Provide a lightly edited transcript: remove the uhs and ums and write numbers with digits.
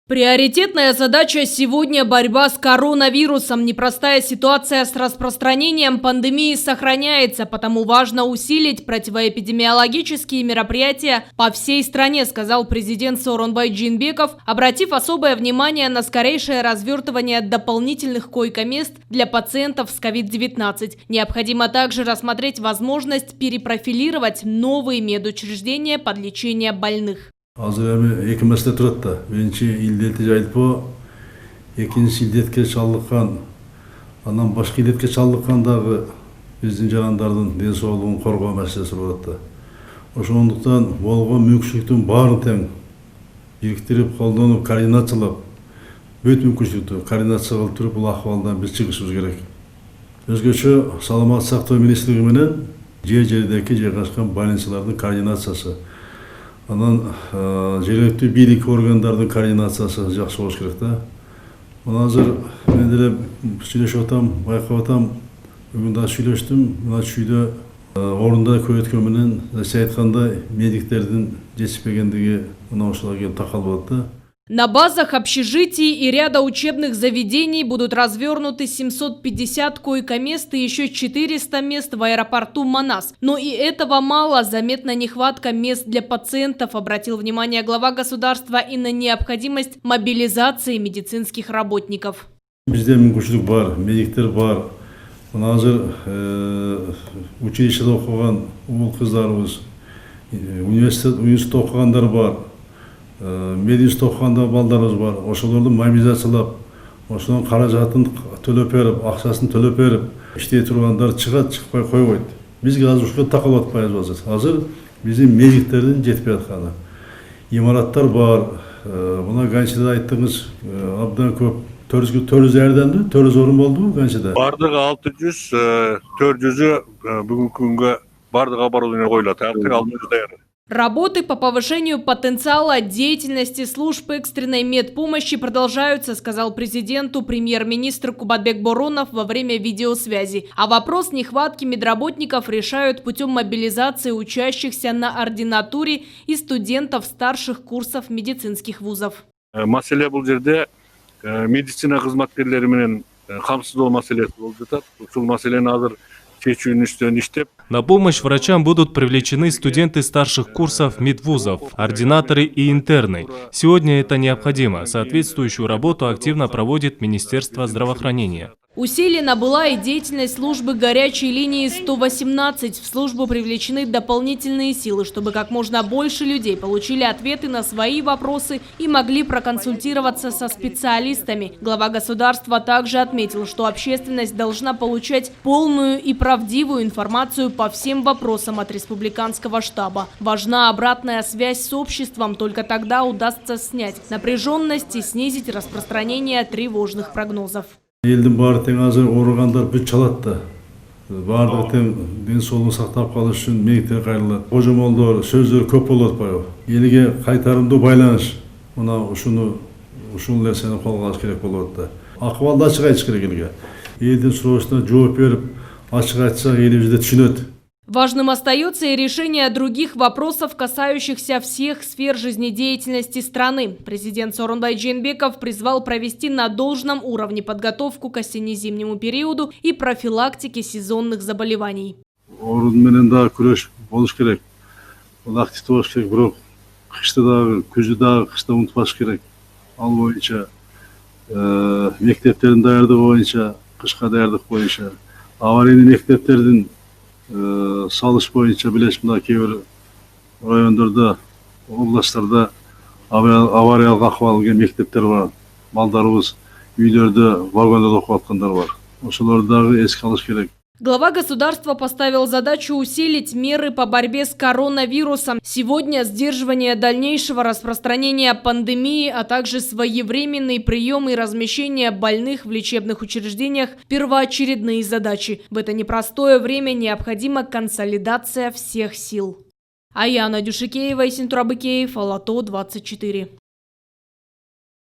Приоритетная задача сегодня – борьба с коронавирусом. Непростая ситуация с распространением пандемии сохраняется, потому важно усилить противоэпидемиологические мероприятия по всей стране, сказал президент Сооронбай Джейнбеков, обратив особое внимание на скорейшее развертывание дополнительных койко-мест для пациентов с COVID-19. Необходимо также рассмотреть возможность перепрофилировать новые медучреждения под лечение больных. Азыр эми эки маселе турат да. Биринчи илдети жайылпоо, экинчи илдетке чалдыккан, анан башка илдетке чалдыккан дагы биздин жарандардын ден соолугун коргоо маселеси болот да. Ошондуктан болгон мүмкүнчүлүктүн баарын тең бириктирип, колдонуп, координациялап, бүт мүмкүнчүлүктү координация кылып туруп бул акыбалдан биз чыгышыбыз керек. Өзгөчө саламаттык сактоо министрлиги менен жер-жердеги жайгашкан больницалардын координациясы, анан жергиликтүү бийлик органдардын координациясы жакшы болуш керек да. Мына азыр мен деле сүйлөшүп атам, байкап атам, бүгүн да сүйлөштүм. Мына чүйдө орунда көбөйткөн менен айткандай медиктердин жетишпегендиги мына ушуларга келип такал болот да. На базах общежитий и ряда учебных заведений будут развернуты 750 койко-мест и еще 400 мест в аэропорту Манас. Но и этого мало. Заметна нехватка мест для пациентов. Обратил внимание глава государства и на необходимость мобилизации медицинских работников. Бизде мүмкүнчүлүк бар, медиктер бар. Мына азыр училищеде окуган уул кыздарыбыз, университетте окугандар бар. Медицинада окуганда балдарыбыз бар. Ошолорду мобилизациялап, ошонун каражатын төлөп берип, акчасын төлөп берип, иштей тургандар чыгат, чыкпай койбойт. Бизге азыр ушуга такалып атпайбыз. Азыр биздин медиктердин жетпей атканы. Имараттар бар. Мына Ганчиде айттыңыз, абдан көп 400 даярданды, 400 орун болду Ганчиде. Бардыгы 600, 400 бүгүнкү күнгө бардык оборудование коюлат. Артык 600 даяр. Работы по повышению потенциала деятельности служб экстренной медпомощи продолжаются, сказал президенту премьер-министр Кубатбек Боронов во время видеосвязи. А вопрос нехватки медработников решают путем мобилизации учащихся на ординатуре и студентов старших курсов медицинских вузов. Маселе бул жерде медицина кызматкерлери менен камсыздоо маселеси болуп жатат. Ушул маселени азыр чечүүнүн үстүнөн иштеп. На помощь врачам будут привлечены студенты старших курсов медвузов, ординаторы и интерны. Сегодня это необходимо. Соответствующую работу активно проводит Министерство здравоохранения. Усилена была и деятельность службы горячей линии 118. В службу привлечены дополнительные силы, чтобы как можно больше людей получили ответы на свои вопросы и могли проконсультироваться со специалистами. Глава государства также отметил, что общественность должна получать полную и правдивую информацию по всем вопросам от республиканского штаба. Важна обратная связь с обществом, только тогда удастся снять напряженность и снизить распространение тревожных прогнозов. Элдин баары тең азыр ооругандар бүт чалат да. Баардыгы тең ден соолугун сактап калыш үчүн медиктер кайрылат. Кожомолдор сөздөр көп болуп атпайбы? Элге кайтарымдуу байланыш. Мына ушул нерсени колго алыш керек болуп атты. Акыбалды ачык айтыш керек элге. Элдин суроосуна жооп берип, ачык айтсак эл бизди түшүнөт. Важным остается и решение других вопросов, касающихся всех сфер жизнедеятельности страны. Президент Сооронбай Джейнбеков призвал провести на должном уровне подготовку к осенне-зимнему периоду и профилактике сезонных заболеваний. Орун менен да күрөш болуш керек. Бул активдүү болуш керек, бирок кышты дагы, күздү дагы кышта унутпаш керек. Ал боюнча мектептердин даярдыгы боюнча, кышка даярдык боюнча, аварийный мектептердин салыш боюнча билесиз, мына кээ бир райондордо, областтарда авариялык акыбал келген мектептер бар. Балдарыбыз үйлөрдө, вагондордо окуп аткандар бар. Ошолорду дагы эске алыш керек. Глава государства поставил задачу усилить меры по борьбе с коронавирусом. Сегодня сдерживание дальнейшего распространения пандемии, а также своевременный прием и размещение больных в лечебных учреждениях – первоочередные задачи. В это непростое время необходима консолидация всех сил. Аяна Дюшикеева и Синтурабыкеев, Ала-То 24.